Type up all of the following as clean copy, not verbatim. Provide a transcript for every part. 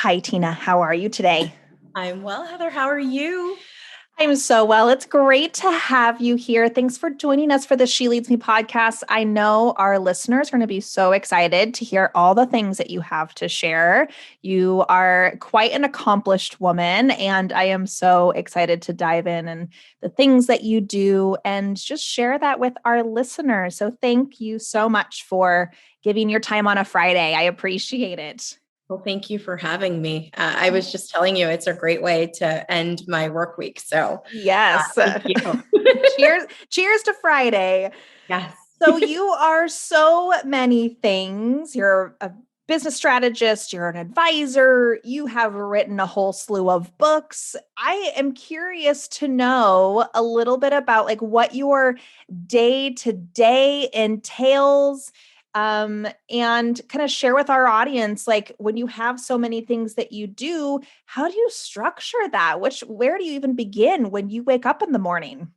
Hi, Tina. How are you today? I'm well, Heather. How are you? I'm so well. It's great to have you here. Thanks for joining us for the She Leads Me podcast. I know our listeners are going to be so excited to hear all the things that you have to share. You are quite an accomplished woman, and I am so excited to dive in and the things that you do and just share that with our listeners. So thank you so much for giving your time on a Friday. I appreciate it. Well, thank you for having me. I was just telling you it's a great way to end my work week. So, Yes. thank you. Cheers to Friday. Yes. So you are so many things. You're a business strategist, you're an advisor, you have written a whole slew of books. I am curious to know a little bit about like what your day-to-day entails, and kind of share with our audience, like when you have so many things that you do, how do you structure that? Where do you even begin when you wake up in the morning?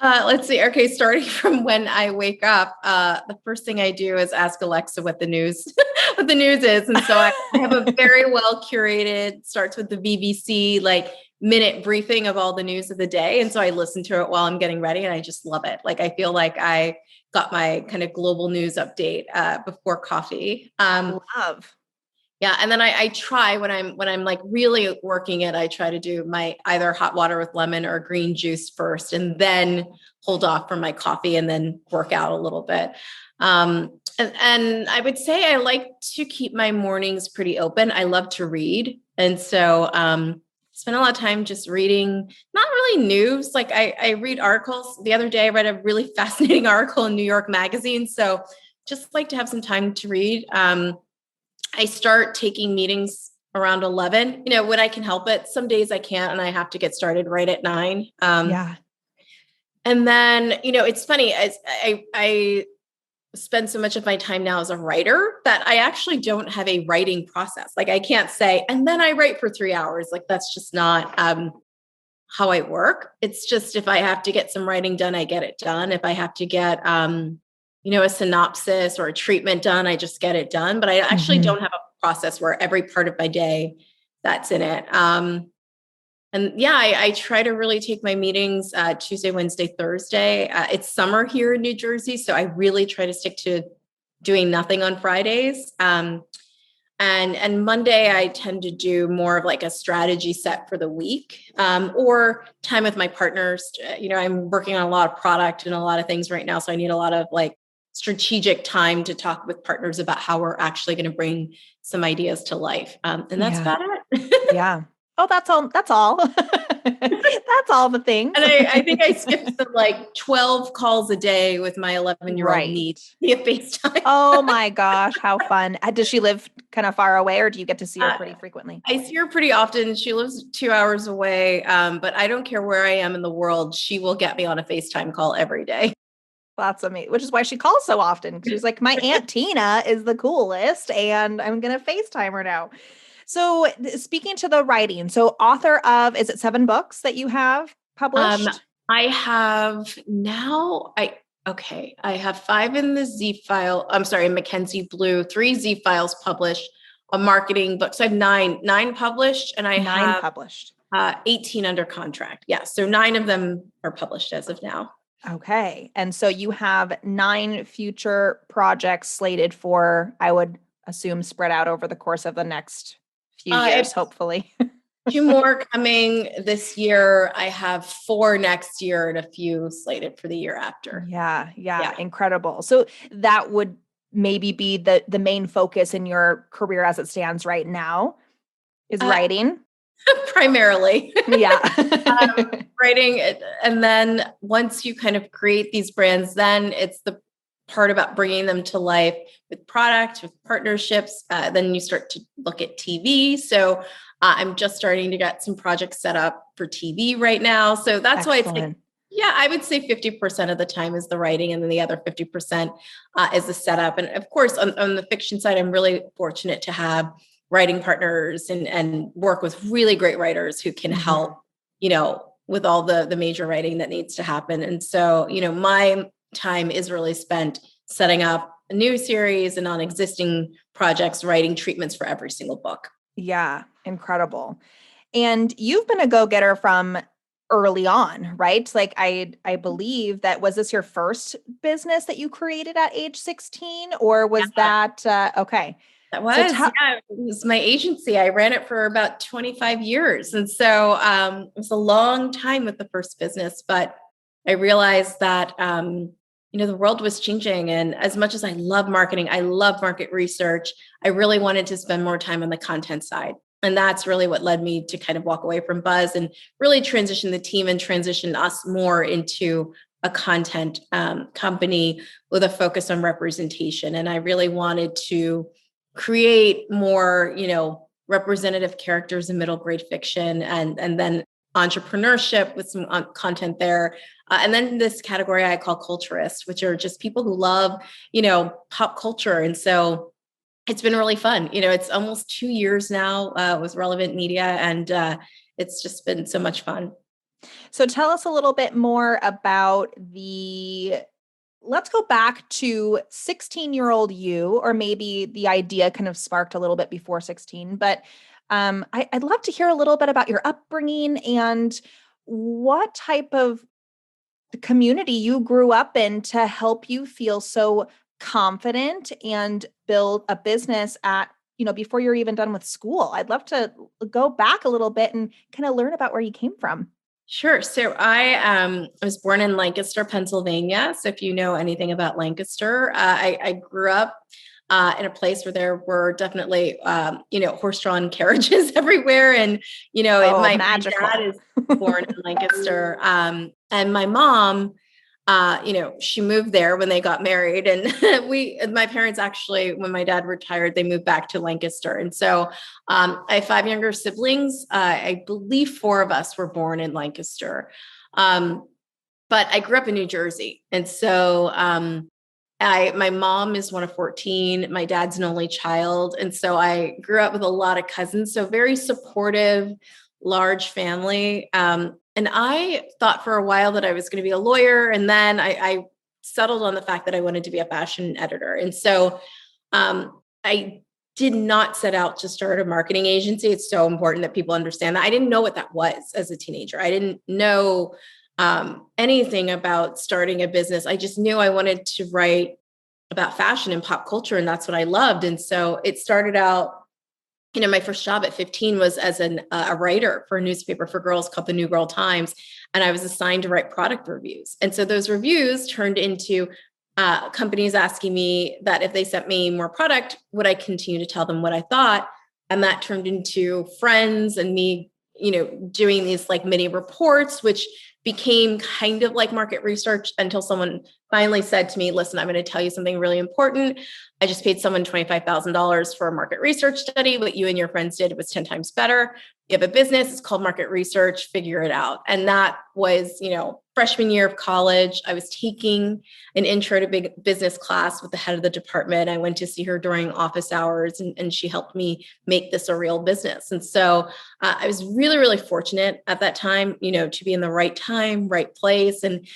Let's see. Okay, starting from when I wake up, the first thing I do is ask Alexa what the news what the news is, and so I have a very well curated. Starts with the BBC like minute briefing of all the news of the day, and so I listen to it while I'm getting ready, and I just love it. Like I feel like I got my kind of global news update before coffee. Love. Yeah. And then I try when I'm like really working it, I try to do my either hot water with lemon or green juice first, and then hold off for my coffee and then work out a little bit. And I would say I like to keep my mornings pretty open. I love to read. And so, spend a lot of time just reading, not really news. Like I read articles. The other day I read a really fascinating article in New York Magazine. So just like to have some time to read. I start taking meetings around 11, when I can help it. Some days I can't, and I have to get started right at 9. Yeah. And then, it's funny, as I spend so much of my time now as a writer that I actually don't have a writing process. Like I can't say, and then I write for 3 hours. Like that's just not how I work. It's just, if I have to get some writing done, I get it done. If I have to get, a synopsis or a treatment done, I just get it done. But I actually don't have a process where every part of my day that's in it. And yeah, I try to really take my meetings Tuesday, Wednesday, Thursday. It's summer here in New Jersey, so I really try to stick to doing nothing on Fridays. And Monday, I tend to do more of like a strategy set for the week, or time with my partners. I'm working on a lot of product and a lot of things right now, so I need a lot of like strategic time to talk with partners about how we're actually going to bring some ideas to life. And that's about it. Yeah. Oh, that's all. That's all. That's all the things. And I think I skipped some like 12 calls a day with my 11-year-old niece via FaceTime. Oh my gosh, how fun. Does she live kind of far away, or do you get to see her pretty frequently? I see her pretty often. She lives 2 hours away, but I don't care where I am in the world. She will get me on a FaceTime call every day. That's amazing, which is why she calls so often. She's like, my Aunt Tina is the coolest, and I'm going to FaceTime her now. So speaking to the writing, so author of, is it 7 books that you have published? I have now, I have 5 in the Z file. I'm sorry, Mackenzie Blue, 3 Z files published, a marketing book. So I have nine published, and I have published. 18 under contract. Yeah. So 9 of them are published as of now. Okay. And so you have 9 future projects slated for, I would assume, spread out over the course of the next few years, hopefully. 2 more coming this year. I have 4 next year and a few slated for the year after. Yeah. Incredible. So that would maybe be the main focus in your career as it stands right now, is writing? Primarily. Yeah. Writing. And then once you kind of create these brands, then it's the part about bringing them to life with product, with partnerships. Then you start to look at TV. So I'm just starting to get some projects set up for TV right now. So that's why it's like, yeah, I would say 50% of the time is the writing, and then the other 50% is the setup. And of course, on the fiction side, I'm really fortunate to have writing partners and work with really great writers who can help, with all the major writing that needs to happen. And so, my time is really spent setting up a new series and on existing projects, writing treatments for every single book. Yeah, incredible. And you've been a go-getter from early on, right? Like I believe that was this your first business that you created at age 16 or was that okay. That So was, tell yeah, it was my agency. I ran it for about 25 years. And so it was a long time with the first business, but I realized that, the world was changing. And as much as I love marketing, I love market research, I really wanted to spend more time on the content side. And that's really what led me to kind of walk away from Buzz and really transition the team and transition us more into a content company with a focus on representation. And I really wanted to create more, representative characters in middle grade fiction and then entrepreneurship with some content there. And then this category I call culturists, which are just people who love, pop culture. And so it's been really fun. It's almost 2 years now with Relevant Media, and it's just been so much fun. So tell us a little bit more about let's go back to 16-year-old you, or maybe the idea kind of sparked a little bit before 16, but I'd love to hear a little bit about your upbringing and what type of community you grew up in to help you feel so confident and build a business before you're even done with school. I'd love to go back a little bit and kind of learn about where you came from. Sure. So I was born in Lancaster, Pennsylvania. So if you know anything about Lancaster, I grew up in a place where there were definitely, horse-drawn carriages everywhere. And, my Magical. dad is born in Lancaster. And my mom, she moved there when they got married. And my parents actually, when my dad retired, they moved back to Lancaster. And so I have 5 younger siblings. I believe 4 of us were born in Lancaster. But I grew up in New Jersey. And so my mom is one of 14. My dad's an only child. And so I grew up with a lot of cousins. So very supportive, large family. And I thought for a while that I was going to be a lawyer. And then I settled on the fact that I wanted to be a fashion editor. And so I did not set out to start a marketing agency. It's so important that people understand that. I didn't know what that was as a teenager. I didn't know anything about starting a business. I just knew I wanted to write about fashion and pop culture, and that's what I loved. And so it started out, my first job at 15 was as a writer for a newspaper for girls called the New Girl Times. And I was assigned to write product reviews. And so those reviews turned into companies asking me that if they sent me more product, would I continue to tell them what I thought? And that turned into friends and me, doing these like mini reports, which became kind of like market research until someone finally said to me, listen, I'm going to tell you something really important. I just paid someone $25,000 for a market research study. What you and your friends did was 10 times better. You have a business, it's called market research, figure it out. And that was, freshman year of college. I was taking an intro to big business class with the head of the department. I went to see her during office hours and she helped me make this a real business. And so I was really, really fortunate at that time, to be in the right time, right place. And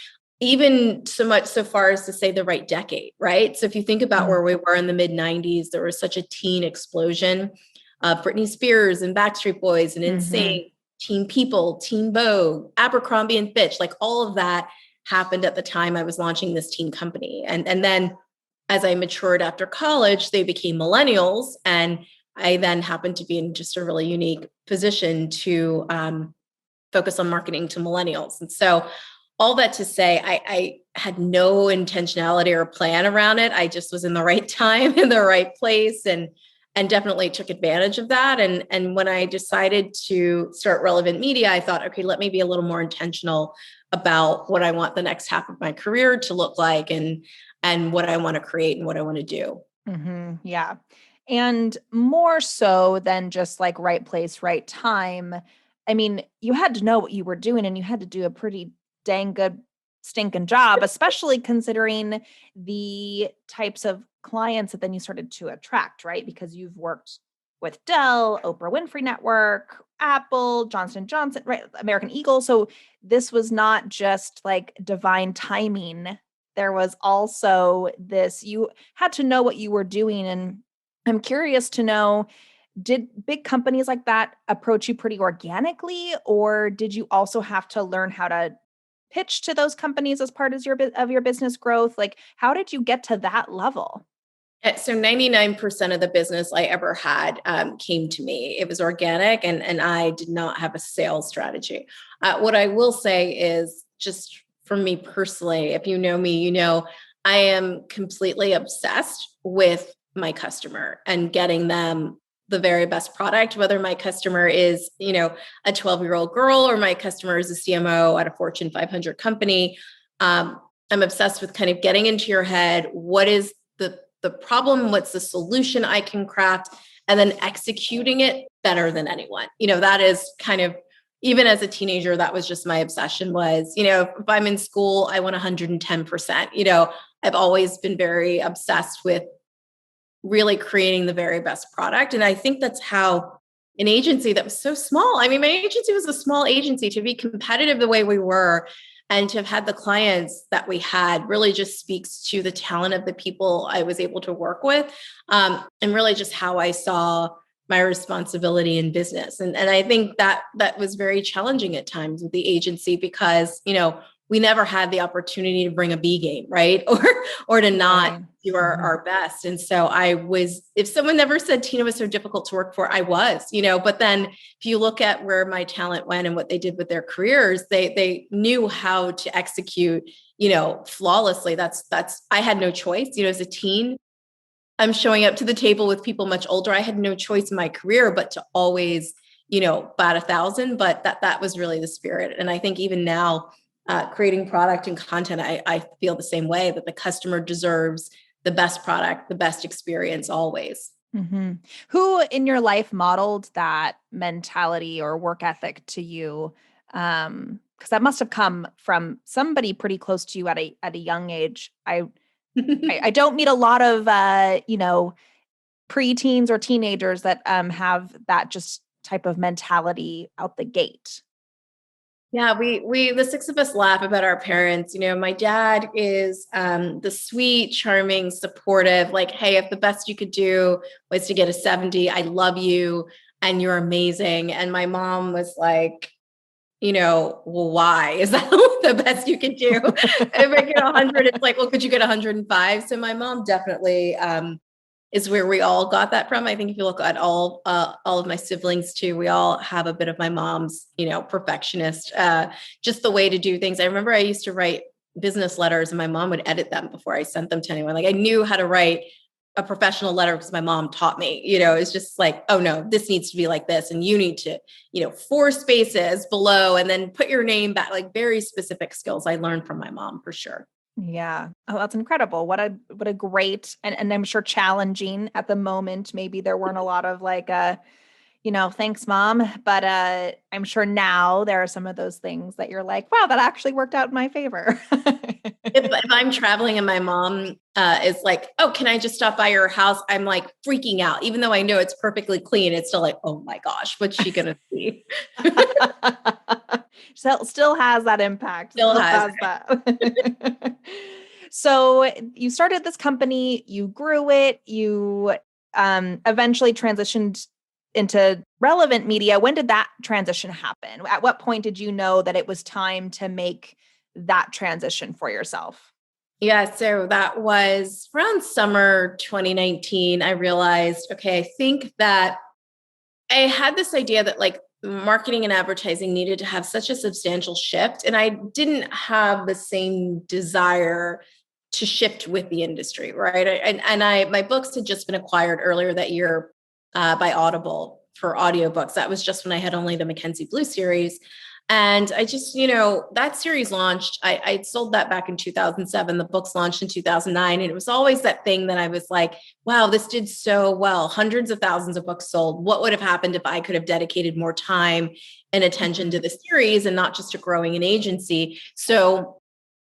even so far as to say the right decade, right? So if you think about where we were in the mid 90s, there was such a teen explosion. Britney Spears and Backstreet Boys and NSYNC, Teen People, Teen Vogue, Abercrombie and Fitch, like all of that happened at the time I was launching this teen company. And then as I matured after college, they became millennials. And I then happened to be in just a really unique position to focus on marketing to millennials. And so all that to say, I had no intentionality or plan around it. I just was in the right time, in the right place, and definitely took advantage of that. And when I decided to start Relevant Media, I thought, okay, let me be a little more intentional about what I want the next half of my career to look like and what I want to create and what I want to do. Mm-hmm. Yeah. And more so than just like right place, right time. I mean, you had to know what you were doing and you had to do a pretty dang good stinking job, especially considering the types of clients that then you started to attract, right? Because you've worked with Dell, Oprah Winfrey Network, Apple, Johnson & Johnson, right? American Eagle. So this was not just like divine timing. There was also this, you had to know what you were doing. And I'm curious to know, Did big companies like that approach you pretty organically, or did you also have to learn how to pitch to those companies as part of your business growth? Like, how did you get to that level? So 99% of the business I ever had came to me. It was organic, and I did not have a sales strategy. What I will say is, just for me personally, if you know me, you know I am completely obsessed with my customer and getting them the very best product, whether my customer is, a 12-year-old girl or my customer is a CMO at a Fortune 500 company. I'm obsessed with kind of getting into your head. What is the problem? What's the solution I can craft? And then executing it better than anyone. That is kind of, even as a teenager, that was just my obsession was, if I'm in school, I want 110%. I've always been very obsessed with really creating the very best product. And I think that's how an agency that was so small, I mean, my agency was a small agency, to be competitive the way we were and to have had the clients that we had really just speaks to the talent of the people I was able to work with, and really just how I saw my responsibility in business. And I think that was very challenging at times with the agency because, we never had the opportunity to bring a B game, right? Or to not do our best. And so if someone never said Tina was so difficult to work for, I was, but then if you look at where my talent went and what they did with their careers, they knew how to execute, flawlessly. I had no choice, as a teen, I'm showing up to the table with people much older. I had no choice in my career, but to always, bat 1,000, but that was really the spirit. And I think even now, creating product and content, I feel the same way, that the customer deserves the best product, the best experience always. Mm-hmm. Who in your life modeled that mentality or work ethic to you? Because that must have come from somebody pretty close to you at a young age. I don't meet a lot of preteens or teenagers that have that just type of mentality out the gate. Yeah, we the six of us laugh about our parents. My dad is the sweet, charming, supportive, like, hey, if the best you could do was to get a 70, I love you and you're amazing. And my mom was like, well, why? Is that the best you can do? If I get 100, it's like, well, could you get 105? So my mom definitely is where we all got that from. I think if you look at all of my siblings too, we all have a bit of my mom's, perfectionist, just the way to do things. I remember I used to write business letters and my mom would edit them before I sent them to anyone. Like I knew how to write a professional letter because my mom taught me, it's just like, oh no, this needs to be like this. And you need to, 4 spaces below and then put your name back, like very specific skills I learned from my mom for sure. Yeah. Oh, that's incredible. What a great, and I'm sure challenging at the moment. Maybe there weren't a lot of like, thanks mom. But I'm sure now there are some of those things that you're like, wow, that actually worked out in my favor. If I'm traveling and my mom is like, oh, can I just stop by your house? I'm like freaking out, even though I know it's perfectly clean. It's still like, oh my gosh, what's she going to see? Still has that impact. Still has that. So you started this company, you grew it, you eventually transitioned into RLVNT Media. When did that transition happen? At what point did you know that it was time to make that transition for yourself? Yeah, so that was around summer 2019. I realized, okay, I think that I had this idea that like marketing and advertising needed to have such a substantial shift. And I didn't have the same desire to shift with the industry, right? My books had just been acquired earlier that year by Audible for audiobooks. That was just when I had only the Mackenzie Blue series. And I just, that series launched, I sold that back in 2007. The books launched in 2009. And it was always that thing that I was like, wow, this did so well. Hundreds of thousands of books sold. What would have happened if I could have dedicated more time and attention to the series and not just to growing an agency? So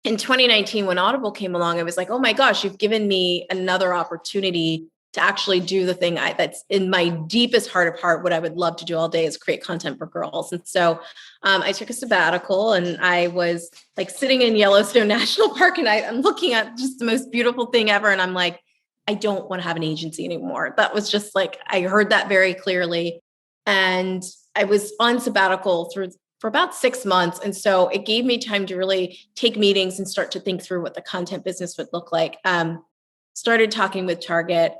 in 2019, when Audible came along, I was like, oh my gosh, you've given me another opportunity to actually do the thing that's in my deepest heart of heart. What I would love to do all day is create content for girls. And so I took a sabbatical and I was like sitting in Yellowstone National Park and I'm looking at just the most beautiful thing ever. And I'm like, I don't want to have an agency anymore. That was just like, I heard that very clearly. And I was on sabbatical for about 6 months. And so it gave me time to really take meetings and start to think through what the content business would look like. Started talking with Target,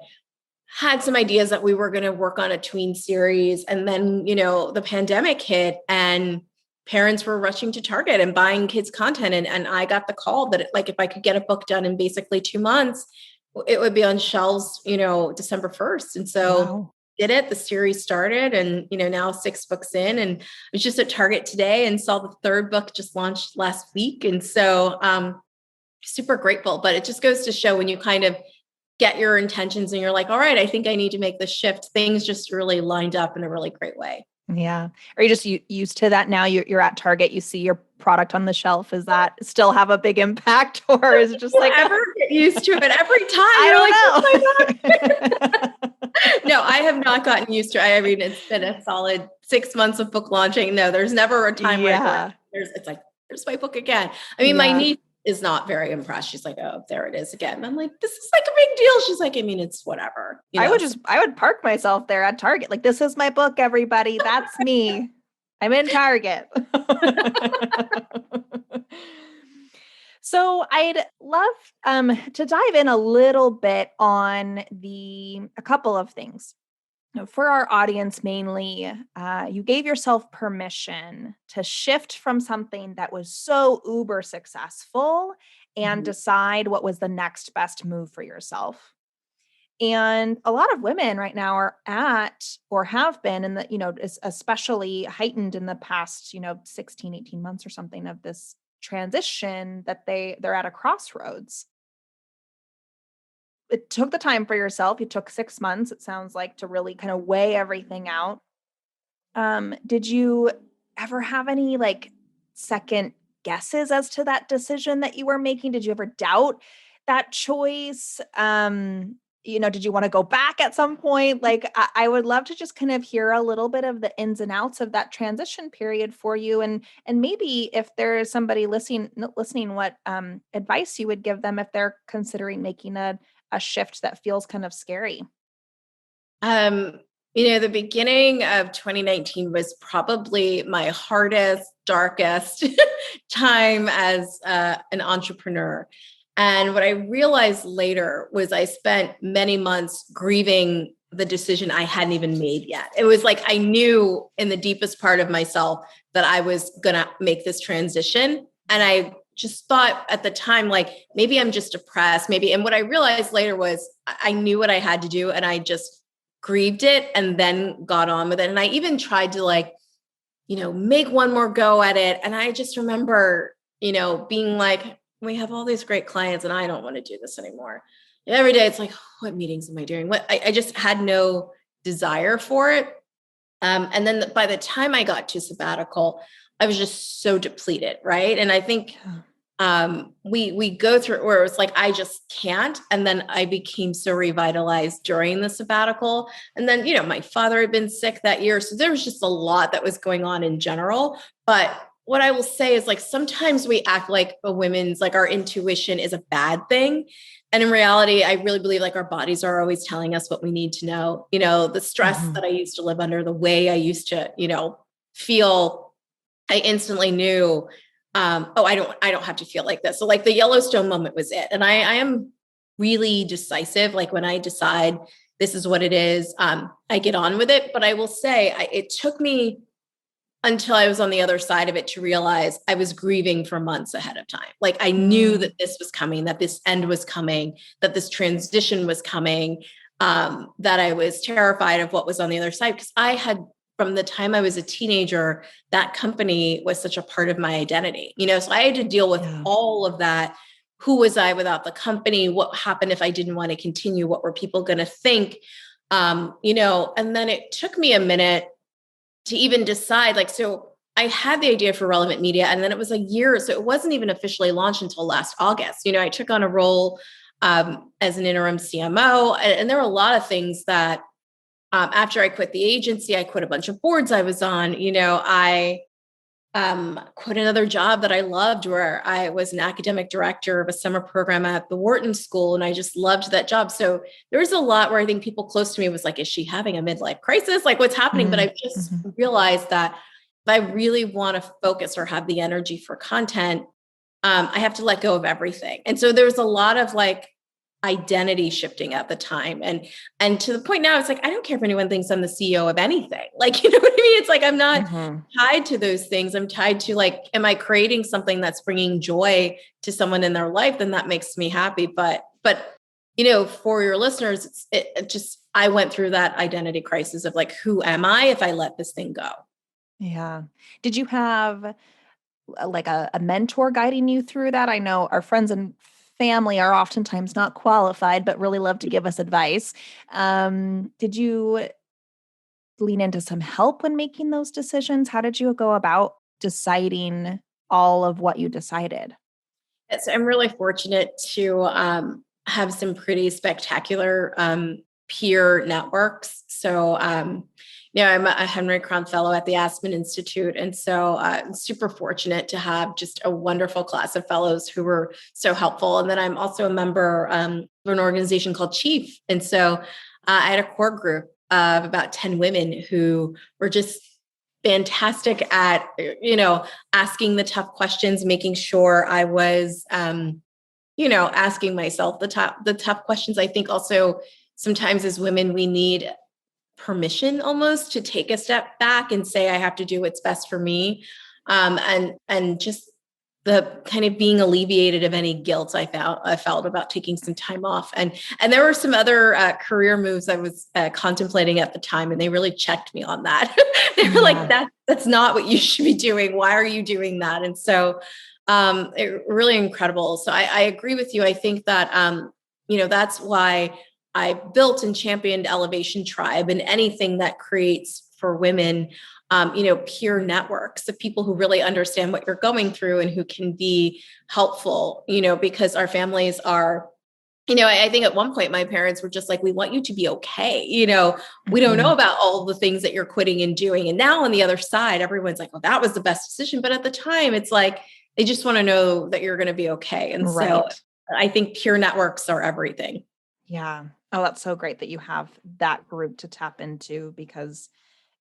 had some ideas that we were going to work on a tween series. And then, the pandemic hit and parents were rushing to Target and buying kids content. And I got the call that if I could get a book done in basically 2 months, it would be on shelves, December 1st. And so Wow. did it, the series started, and, now 6 books in, and I was just at Target today and saw the 3rd book just launched last week. And so, super grateful, but it just goes to show when you kind of get your intentions and you're like, all right, I think I need to make this shift. Things just really lined up in a really great way. Yeah. Are you just used to that now? You're at Target, you see your product on the shelf. Does that still have a big impact, or is it just like ever get used to it every time? I don't know. No, I have not gotten used to it. I mean, it's been a solid 6 months of book launching. No, there's never a time where it's like, there's my book again. I mean, my niece is not very impressed. She's like, oh, there it is again. And I'm like, this is like a big deal. She's like, I mean, it's whatever. I would park myself there at Target. Like, this is my book, everybody. That's me. I'm in Target. So I'd love to dive in a little bit on a couple of things. For our audience mainly, you gave yourself permission to shift from something that was so uber successful and decide what was the next best move for yourself. And a lot of women right now are at, or have been in the, especially heightened in the past, 16, 18 months or something of this transition, that they're at a crossroads. It took the time for yourself. You took 6 months, it sounds like, to really kind of weigh everything out. Did you ever have any second guesses as to that decision that you were making? Did you ever doubt that choice? Did you want to go back at some point? I would love to just kind of hear a little bit of the ins and outs of that transition period for you. And maybe if there's somebody listening, what advice you would give them if they're considering making a shift that feels kind of scary. The beginning of 2019 was probably my hardest, darkest time as an entrepreneur. And what I realized later was I spent many months grieving the decision I hadn't even made yet. It was like I knew in the deepest part of myself that I was going to make this transition. And I just thought at the time, maybe I'm just depressed, maybe. And what I realized later was I knew what I had to do, and I just grieved it and then got on with it. And I even tried to make one more go at it. And I just remember, being like, we have all these great clients and I don't want to do this anymore. And every day it's like, what meetings am I doing? I just had no desire for it. And then by the time I got to sabbatical, I was just so depleted. Right. And I think we go through where it's like, I just can't. And then I became so revitalized during the sabbatical. And then, my father had been sick that year. So there was just a lot that was going on in general. But what I will say is sometimes we act like our intuition is a bad thing. And in reality, I really believe our bodies are always telling us what we need to know. The stress that I used to live under, the way I used to, feel, I instantly knew, I don't have to feel like this. So the Yellowstone moment was it. And I am really decisive. When I decide this is what it is, I get on with it. But I will say it took me until I was on the other side of it to realize I was grieving for months ahead of time. I knew that this was coming, that this end was coming, that this transition was coming, that I was terrified of what was on the other side. Because I had, from the time I was a teenager, that company was such a part of my identity, so I had to deal with all of that. Who was I without the company? What happened if I didn't want to continue? What were people going to think? And then it took me a minute to even decide, so I had the idea for Relevant Media, and then it was a year. So it wasn't even officially launched until last August. I took on a role as an interim CMO, and there were a lot of things that after I quit the agency, I quit a bunch of boards I was on. quit another job that I loved, where I was an academic director of a summer program at the Wharton School. And I just loved that job. So there was a lot where I think people close to me was like, is she having a midlife crisis? Like, what's happening? But I've just Mm-hmm. realized that if I really want to focus or have the energy for content, I have to let go of everything. And so there was a lot of like identity shifting at the time. And to the point now, it's like, I don't care if anyone thinks I'm the CEO of anything. Like, you know what I mean? It's like, I'm not Mm-hmm. tied to those things. I'm tied to like, am I creating something that's bringing joy to someone in their life? Then that makes me happy. But, for your listeners, it just, I went through that identity crisis of like, who am I if I let this thing go? Yeah. Did you have like a mentor guiding you through that? I know our friends and family are oftentimes not qualified, but really love to give us advice. Did you lean into some help when making those decisions? How did you go about deciding all of what you decided? So I'm really fortunate to have some pretty spectacular peer networks. So, I'm a Henry Crown Fellow at the Aspen Institute. And so I'm super fortunate to have just a wonderful class of fellows who were so helpful. And then I'm also a member of an organization called Chief. And so I had a core group of about 10 women who were just fantastic at, asking the tough questions, making sure I was, asking myself the tough questions. I think also sometimes as women, we need permission almost to take a step back and say, I have to do what's best for me. And just the kind of being alleviated of any guilt I felt about taking some time off. And there were some other career moves I was contemplating at the time, and they really checked me on that. They were like, that's not what you should be doing. Why are you doing that? And so it really incredible. So I agree with you. I think that, that's why I built and championed Elevation Tribe, and anything that creates for women, peer networks of people who really understand what you're going through and who can be helpful, because our families are, I think at one point my parents were just like, we want you to be okay. We don't know about all the things that you're quitting and doing. And now on the other side, everyone's like, well, that was the best decision. But at the time, it's like, they just want to know that you're going to be okay. And so I think peer networks are everything. Yeah. Oh, that's so great that you have that group to tap into, because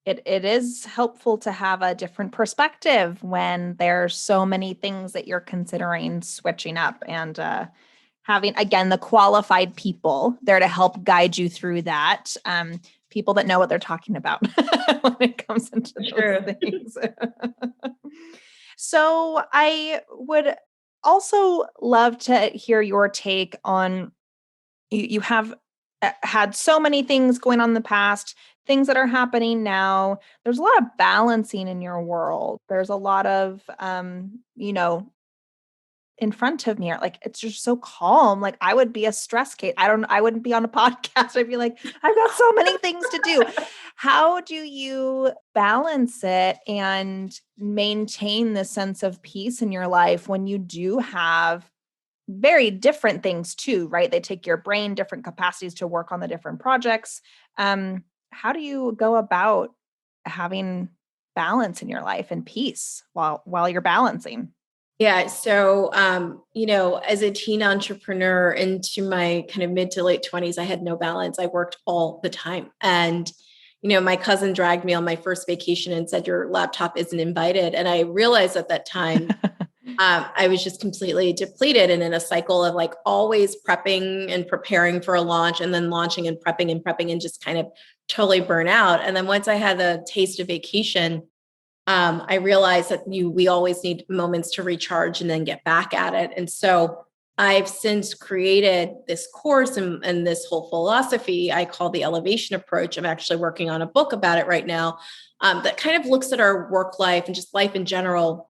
it is helpful to have a different perspective when there's so many things that you're considering switching up, and having, again, the qualified people there to help guide you through that. People that know what they're talking about when it comes into those things. So I would also love to hear your take on, you have had so many things going on in the past, things that are happening now. There's a lot of balancing in your world. There's a lot of, in front of me, like, it's just so calm. Like, I would be a stress case. I wouldn't be on a podcast. I'd be like, I've got so many things to do. How do you balance it and maintain the sense of peace in your life when you do have very different things too, right? They take your brain, different capacities to work on the different projects. How do you go about having balance in your life and peace while you're balancing? Yeah. So, as a teen entrepreneur into my kind of mid to late 20s, I had no balance. I worked all the time. And, my cousin dragged me on my first vacation and said, your laptop isn't invited. And I realized at that time, I was just completely depleted and in a cycle of like always prepping and preparing for a launch, and then launching and prepping and just kind of totally burn out. And then once I had a taste of vacation, I realized that we always need moments to recharge and then get back at it. And so I've since created this course and this whole philosophy I call the elevation approach. I'm actually working on a book about it right now, that kind of looks at our work life and just life in general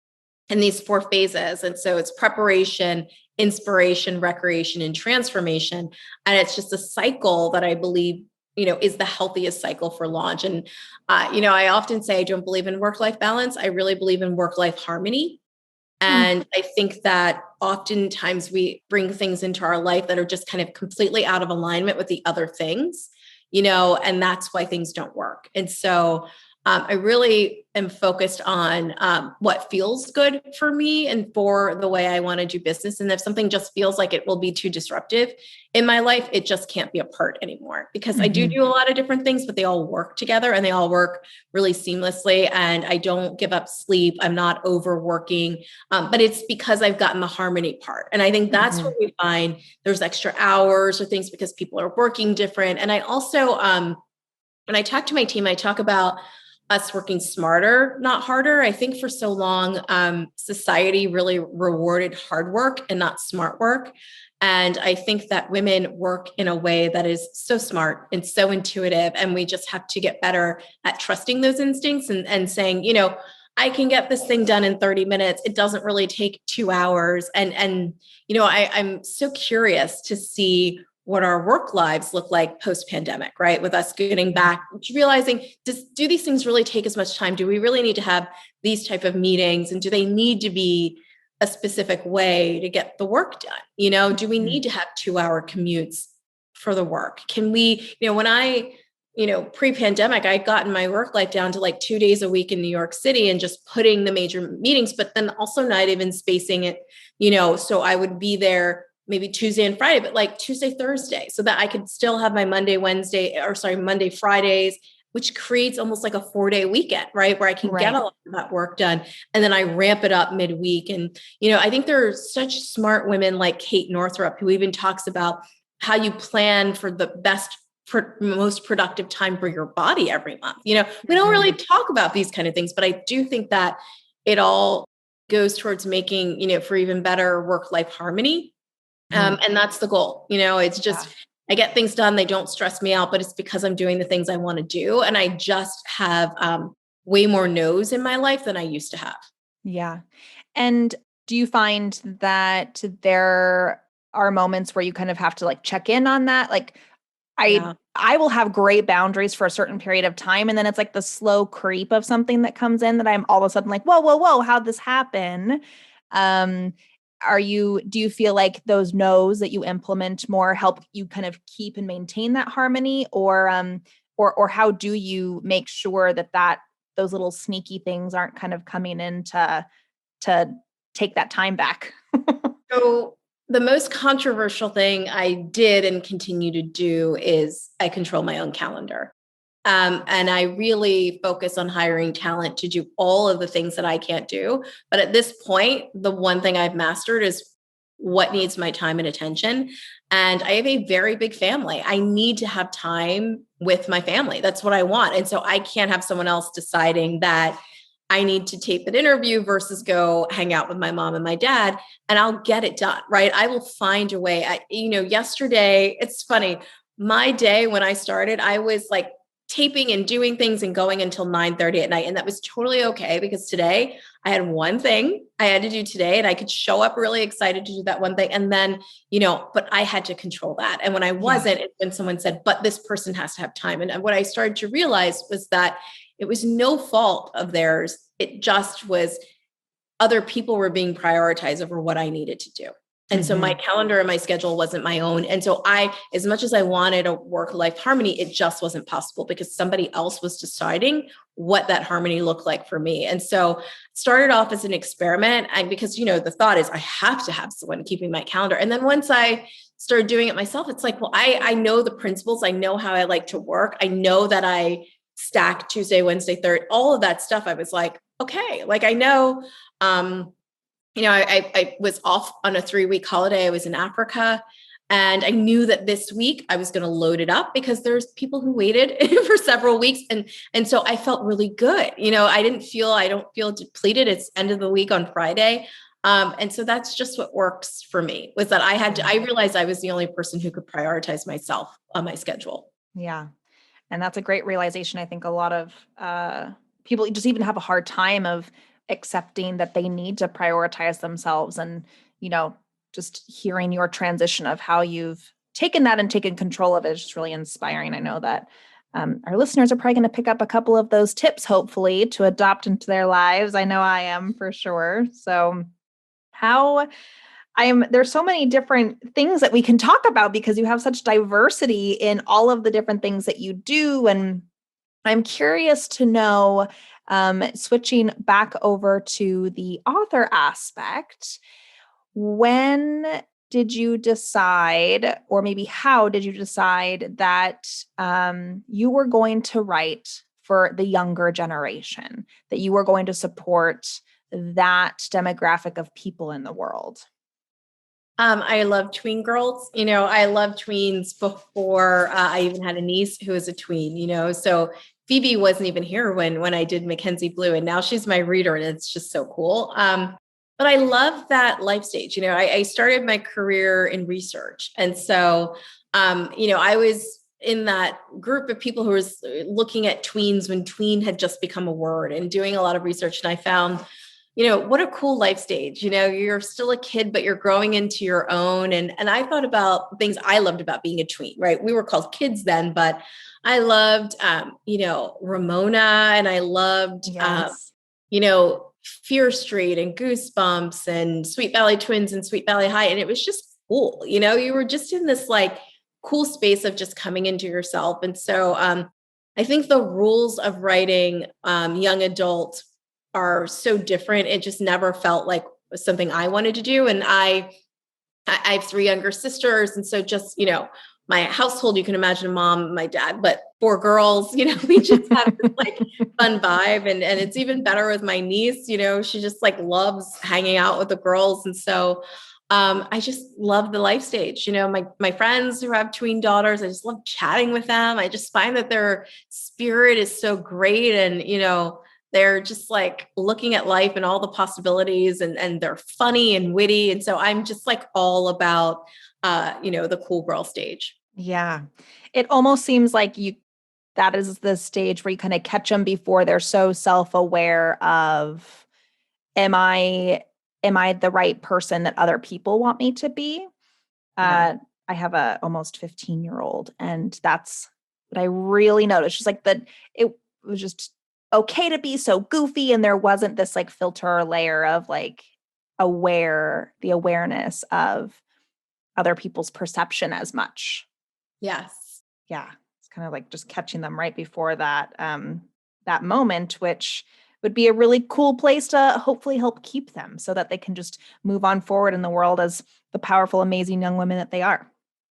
in these 4 phases. And so it's preparation, inspiration, recreation, and transformation. And it's just a cycle that I believe, is the healthiest cycle for launch. And, I often say I don't believe in work-life balance. I really believe in work-life harmony. And I think that oftentimes we bring things into our life that are just kind of completely out of alignment with the other things, and that's why things don't work. And so I really am focused on what feels good for me and for the way I want to do business. And if something just feels like it will be too disruptive in my life, it just can't be a part anymore, because I do a lot of different things, but they all work together and they all work really seamlessly. And I don't give up sleep. I'm not overworking, but it's because I've gotten the harmony part. And I think that's where we find there's extra hours or things because people are working different. And I also, when I talk to my team, I talk about us working smarter, not harder. I think for so long, society really rewarded hard work and not smart work. And I think that women work in a way that is so smart and so intuitive. And we just have to get better at trusting those instincts and saying, I can get this thing done in 30 minutes. It doesn't really take 2 hours. And I'm so curious to see what our work lives look like post-pandemic, right? With us getting back, realizing, do these things really take as much time? Do we really need to have these type of meetings? And do they need to be a specific way to get the work done? Do we need to have 2-hour commutes for the work? Can we, when I, pre-pandemic, I'd gotten my work life down to like 2 days a week in New York City and just putting the major meetings, but then also not even spacing it, so I would be there maybe Tuesday and Friday, but like Tuesday, Thursday, so that I could still have my Monday, Fridays, which creates almost like a 4-day weekend, right? Where I can get a lot of that work done. And then I ramp it up midweek. And, I think there are such smart women like Kate Northrup, who even talks about how you plan for the best, most productive time for your body every month. We don't really talk about these kind of things, but I do think that it all goes towards making, for even better work-life harmony. And that's the goal. It's just, I get things done. They don't stress me out, but it's because I'm doing the things I want to do. And I just have way more no's in my life than I used to have. Yeah. And do you find that there are moments where you kind of have to like check in on that? Like I will have great boundaries for a certain period of time. And then it's like the slow creep of something that comes in that I'm all of a sudden like, whoa, how'd this happen? Do you feel like those no's that you implement more help you kind of keep and maintain that harmony, or how do you make sure that those little sneaky things aren't kind of coming in to take that time back? So the most controversial thing I did and continue to do is I control my own calendar. And I really focus on hiring talent to do all of the things that I can't do. But at this point, the one thing I've mastered is what needs my time and attention. And I have a very big family. I need to have time with my family. That's what I want. And so I can't have someone else deciding that I need to tape an interview versus go hang out with my mom and my dad, and I'll get it done, right? I will find a way. Yesterday, it's funny, my day when I started, I was like taping and doing things and going until 9:30 at night. And that was totally okay, because today I had one thing I had to do today, and I could show up really excited to do that one thing. And then, but I had to control that. And when I wasn't, it's when someone said, but this person has to have time. And what I started to realize was that it was no fault of theirs. It just was other people were being prioritized over what I needed to do. And so my calendar and my schedule wasn't my own. And so as much as I wanted a work-life harmony, it just wasn't possible because somebody else was deciding what that harmony looked like for me. And so it started off as an experiment. And because, the thought is I have to have someone keeping my calendar. And then once I started doing it myself, it's like, well, I know the principles. I know how I like to work. I know that I stack Tuesday, Wednesday, Thursday, all of that stuff. I was like, okay, like I know, I was off on a 3-week holiday. I was in Africa, and I knew that this week I was going to load it up because there's people who waited for several weeks. And so I felt really good. I don't feel depleted. It's end of the week on Friday. And so that's just what works for me, was that I realized I was the only person who could prioritize myself on my schedule. Yeah. And that's a great realization. I think a lot of people just even have a hard time of accepting that they need to prioritize themselves. And, just hearing your transition of how you've taken that and taken control of it is just really inspiring. I know that our listeners are probably going to pick up a couple of those tips, hopefully, to adopt into their lives. I know I am for sure. So there's so many different things that we can talk about because you have such diversity in all of the different things that you do. And I'm curious to know, switching back over to the author aspect, when did you decide, or maybe how did you decide that you were going to write for the younger generation, that you were going to support that demographic of people in the world? I love tween girls. I loved tweens before I even had a niece who was a tween, so Phoebe wasn't even here when I did Mackenzie Blue, and now she's my reader, and it's just so cool. But I love that life stage. I started my career in research. And so, I was in that group of people who was looking at tweens when tween had just become a word and doing a lot of research. And I found, what a cool life stage. You're still a kid, but you're growing into your own. And I thought about things I loved about being a tween, right? We were called kids then, but I loved, Ramona, and I loved, Yes. Fear Street and Goosebumps and Sweet Valley Twins and Sweet Valley High. And it was just cool. You were just in this like cool space of just coming into yourself. And so I think the rules of writing young adult are so different. It just never felt like something I wanted to do. And I have 3 younger sisters. And so just, my household, you can imagine a mom, my dad, but 4 girls, we just have this like fun vibe. And it's even better with my niece, she just like loves hanging out with the girls. And so I just love the life stage. My friends who have tween daughters, I just love chatting with them. I just find that their spirit is so great. And, they're just like looking at life and all the possibilities, and they're funny and witty. And so I'm just like all about, the cool girl stage. Yeah. It almost seems like that is the stage where you kind of catch them before they're so self-aware of, am I the right person that other people want me to be? Yeah. I have a almost 15-year-old, and that's what I really noticed. She's like it was just okay to be so goofy, and there wasn't this like filter or layer of like the awareness of other people's perception as much. Yes. Yeah. It's kind of like just catching them right before that moment, which would be a really cool place to hopefully help keep them so that they can just move on forward in the world as the powerful, amazing young women that they are.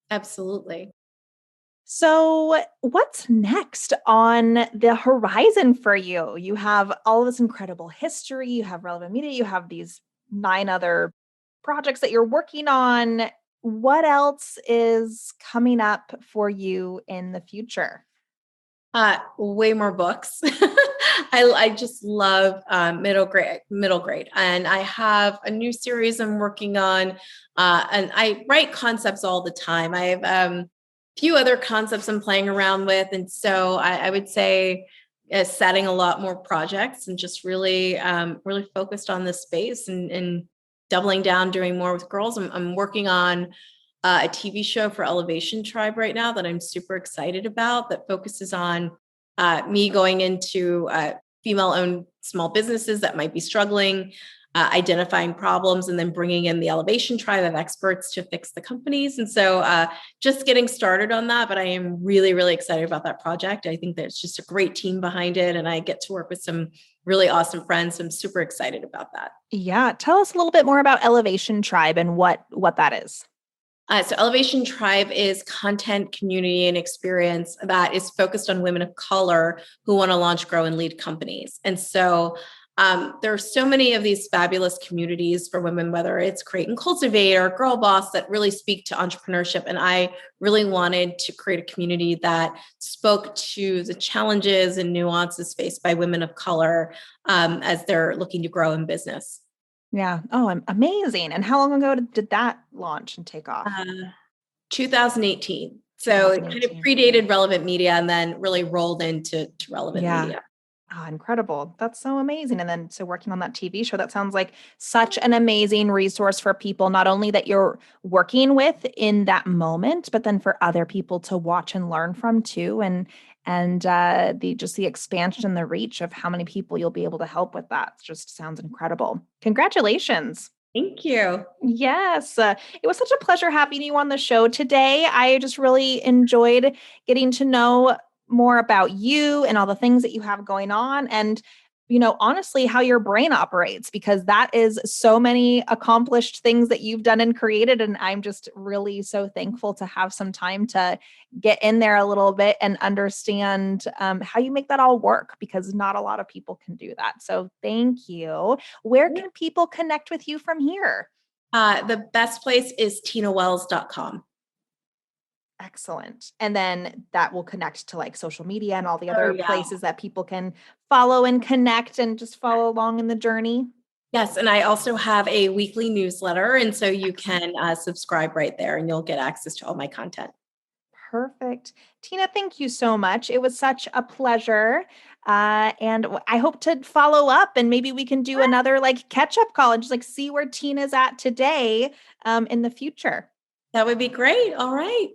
Absolutely. So, what's next on the horizon for you? You have all this incredible history, you have relevant media, you have these 9 other projects that you're working on. What else is coming up for you in the future? Way more books. I just love middle grade, and I have a new series I'm working on. And I write concepts all the time. I have few other concepts I'm playing around with, and so I would say setting a lot more projects and just really really focused on this space and doubling down, doing more with girls. I'm working on a TV show for Elevation Tribe right now that I'm super excited about, that focuses on me going into female-owned small businesses that might be struggling, identifying problems, and then bringing in the Elevation Tribe of experts to fix the companies. And so just getting started on that, but I am really, really excited about that project. I think there's just a great team behind it, and I get to work with some really awesome friends. So I'm super excited about that. Yeah, tell us a little bit more about Elevation Tribe and what that is. So Elevation Tribe is content, community, and experience that is focused on women of color who want to launch, grow, and lead companies. And so there are so many of these fabulous communities for women, whether it's Create and Cultivate or Girl Boss, that really speak to entrepreneurship. And I really wanted to create a community that spoke to the challenges and nuances faced by women of color as they're looking to grow in business. Yeah. Oh, amazing. And how long ago did that launch and take off? 2018. So it kind of 2018. predated Relevant Media and then really rolled into Relevant Yeah. Media. Oh, incredible. That's so amazing. And then so working on that TV show, that sounds like such an amazing resource for people, not only that you're working with in that moment, but then for other people to watch and learn from too. And the expansion and the reach of how many people you'll be able to help with that just sounds incredible. Congratulations. Thank you. Yes. It was such a pleasure having you on the show today. I just really enjoyed getting to know more about you and all the things that you have going on, and honestly, how your brain operates, because that is so many accomplished things that you've done and created. And I'm just really so thankful to have some time to get in there a little bit and understand how you make that all work, because not a lot of people can do that. So thank you. Where can people connect with you from here? The best place is tinawells.com. Excellent. And then that will connect to like social media and all the other places that people can follow and connect and just follow along in the journey. Yes. And I also have a weekly newsletter. And so you can subscribe right there and you'll get access to all my content. Perfect. Tina, thank you so much. It was such a pleasure. And I hope to follow up, and maybe we can do another like catch up call and just like see where Tina's at today in the future. That would be great. All right.